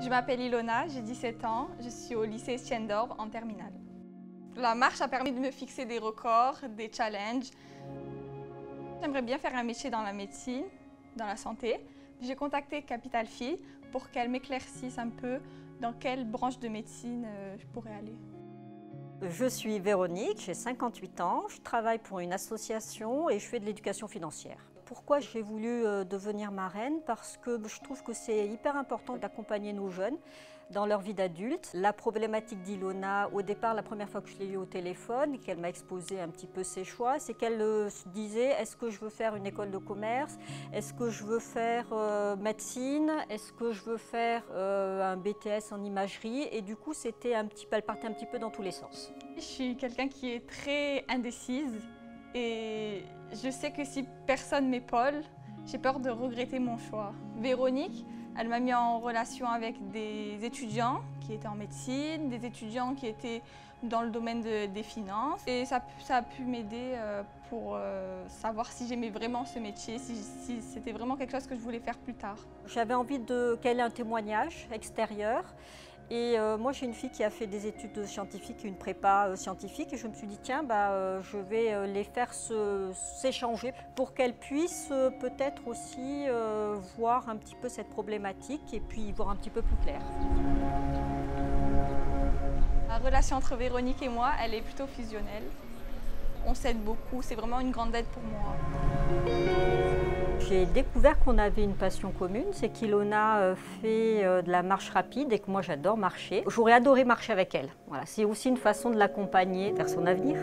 Je m'appelle Ilona, j'ai 17 ans, je suis au lycée Estienne d'Orbe en terminale. La marche a permis de me fixer des records, des challenges. J'aimerais bien faire un métier dans la médecine, dans la santé. J'ai contacté Capital Phi pour qu'elle m'éclaircisse un peu dans quelle branche de médecine je pourrais aller. Je suis Véronique, j'ai 58 ans, je travaille pour une association et je fais de l'éducation financière. Pourquoi j'ai voulu devenir marraine? Parce que je trouve que c'est hyper important d'accompagner nos jeunes dans leur vie d'adulte. La problématique d'Ilona, au départ, la première fois que je l'ai eue au téléphone, qu'elle m'a exposé un petit peu ses choix, c'est qu'elle se disait: est-ce que je veux faire une école de commerce? Est-ce que je veux faire médecine? Est-ce que je veux faire un BTS en imagerie? Et du coup, elle partait un petit peu dans tous les sens. Je suis quelqu'un qui est très indécise et je sais que si personne m'épaule, j'ai peur de regretter mon choix. Véronique, elle m'a mis en relation avec des étudiants qui étaient en médecine, des étudiants qui étaient dans le domaine des finances. Et ça a pu m'aider pour savoir si j'aimais vraiment ce métier, si c'était vraiment quelque chose que je voulais faire plus tard. J'avais envie qu'elle ait un témoignage extérieur. Et moi, j'ai une fille qui a fait des études scientifiques, une prépa scientifique, et je me suis dit, tiens, je vais les faire s'échanger pour qu'elles puissent peut-être aussi voir un petit peu cette problématique et puis y voir un petit peu plus clair. La relation entre Véronique et moi, elle est plutôt fusionnelle. On s'aide beaucoup, c'est vraiment une grande aide pour moi. J'ai découvert qu'on avait une passion commune, c'est qu'Ilona fait de la marche rapide et que moi j'adore marcher. J'aurais adoré marcher avec elle. Voilà, c'est aussi une façon de l'accompagner vers son avenir.